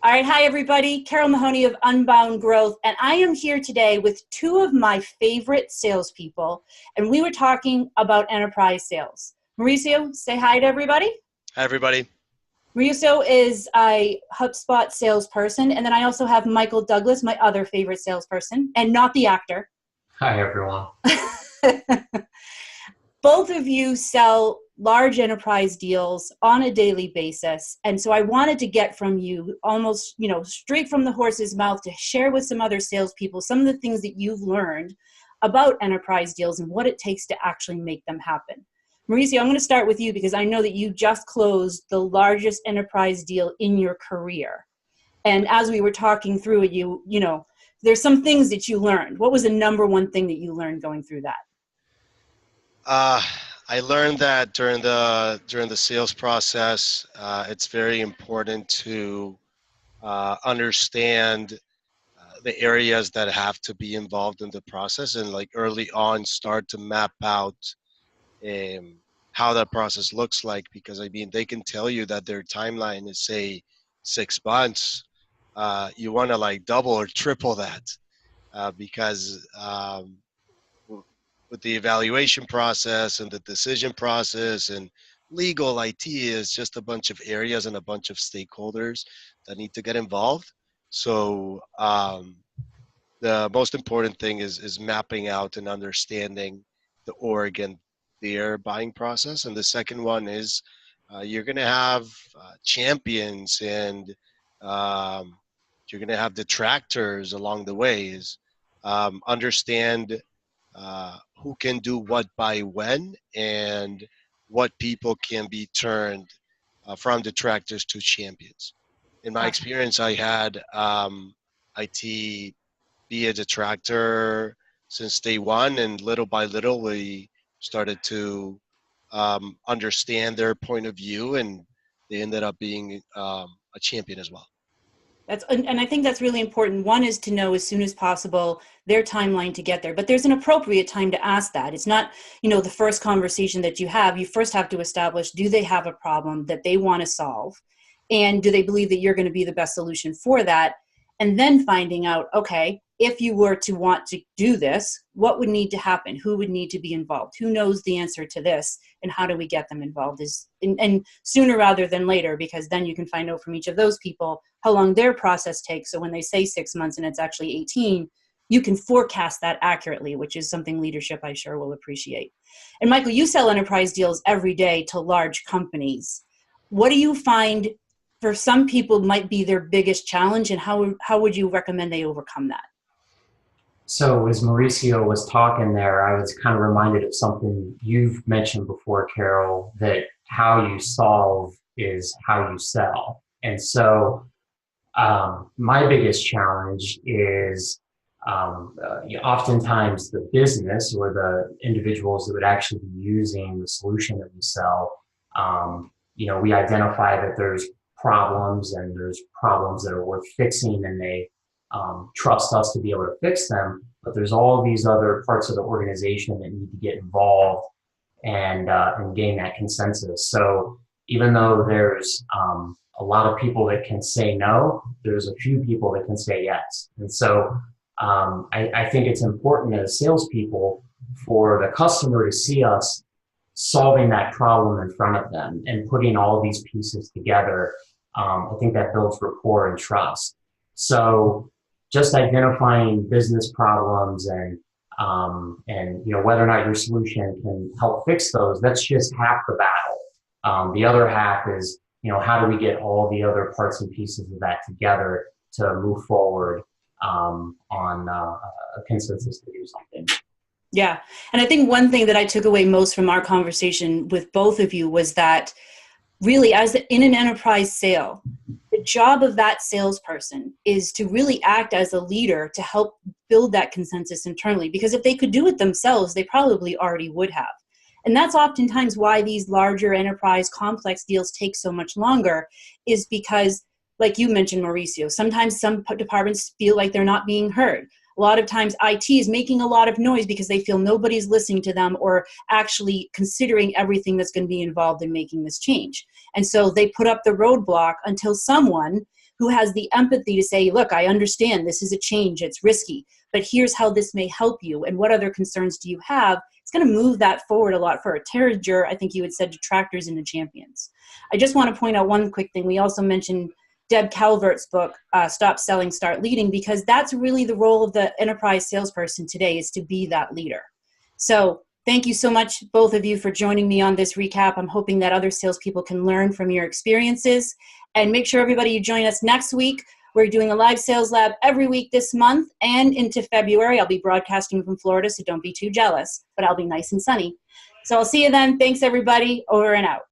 All right, hi everybody. Carol Mahoney of Unbound Growth, and I am here today with two of my favorite salespeople, and we were talking about enterprise sales. Mauricio, say hi to everybody. Hi, everybody. Mauricio is a HubSpot salesperson, and then I also have Michael Douglas, my other favorite salesperson, and not the actor. Hi, everyone. Both of you sell large enterprise deals on a daily basis. And so I wanted to get from you almost, straight from the horse's mouth to share with some other salespeople some of the things that you've learned about enterprise deals and what it takes to actually make them happen. Mauricio, I'm going to start with you because I know that you just closed the largest enterprise deal in your career. And as we were talking through it, there's some things that you learned. What was the number one thing that you learned going through that? I learned that during the sales process, it's very important to understand the areas that have to be involved in the process, and like early on start to map out how that process looks like. Because they can tell you that their timeline is, say, 6 months. You want to like double or triple that because with the evaluation process and the decision process and legal, IT is just a bunch of areas and a bunch of stakeholders that need to get involved. So the most important thing is mapping out and understanding the org and their buying process. And the second one is you're going to have champions and you're going to have detractors along the ways. Understand who can do what by when, and what people can be turned from detractors to champions. In my experience, I had IT be a detractor since day one, and little by little we started to understand their point of view, and they ended up being a champion as well. And I think that's really important. One is to know as soon as possible their timeline to get there, but there's an appropriate time to ask that. It's not, the first conversation that you have. You first have to establish, do they have a problem that they want to solve? And do they believe that you're going to be the best solution for that? And then finding out, okay, if you were to want to do this, what would need to happen? Who would need to be involved? Who knows the answer to this? And how do we get them involved? And sooner rather than later, because then you can find out from each of those people how long their process takes. So when they say 6 months and it's actually 18, you can forecast that accurately, which is something leadership I sure will appreciate. And Michael, you sell enterprise deals every day to large companies. What do you find for some people might be their biggest challenge, and how would you recommend they overcome that? So as Mauricio was talking there, I was kind of reminded of something you've mentioned before, Carol, that how you solve is how you sell. And so my biggest challenge is oftentimes the business or the individuals that would actually be using the solution that we sell, we identify that there's problems and there's problems that are worth fixing, and they trust us to be able to fix them. But there's all these other parts of the organization that need to get involved and gain that consensus. So even though there's a lot of people that can say no, there's a few people that can say yes. And so I think it's important as salespeople for the customer to see us solving that problem in front of them and putting all these pieces together. I think that builds rapport and trust. So just identifying business problems and whether or not your solution can help fix those, that's just half the battle. The other half is, how do we get all the other parts and pieces of that together to move forward on a consensus to do something. Yeah. And I think one thing that I took away most from our conversation with both of you was that really in an enterprise sale, the job of that salesperson is to really act as a leader to help build that consensus internally. Because if they could do it themselves, they probably already would have. And that's oftentimes why these larger enterprise complex deals take so much longer, is because, like you mentioned, Mauricio, sometimes some departments feel like they're not being heard. A lot of times IT is making a lot of noise because they feel nobody's listening to them or actually considering everything that's going to be involved in making this change. And so they put up the roadblock until someone who has the empathy to say, look, I understand this is a change, it's risky, but here's how this may help you, and what other concerns do you have? It's going to move that forward a lot for a Terriger. I think you had said detractors into champions. I just want to point out one quick thing. We also mentioned Deb Calvert's book, Stop Selling, Start Leading, because that's really the role of the enterprise salesperson today, is to be that leader. So thank you so much, both of you, for joining me on this recap. I'm hoping that other salespeople can learn from your experiences. And make sure, everybody, you join us next week. We're doing a live sales lab every week this month and into February. I'll be broadcasting from Florida, so don't be too jealous, but I'll be nice and sunny. So I'll see you then. Thanks, everybody. Over and out.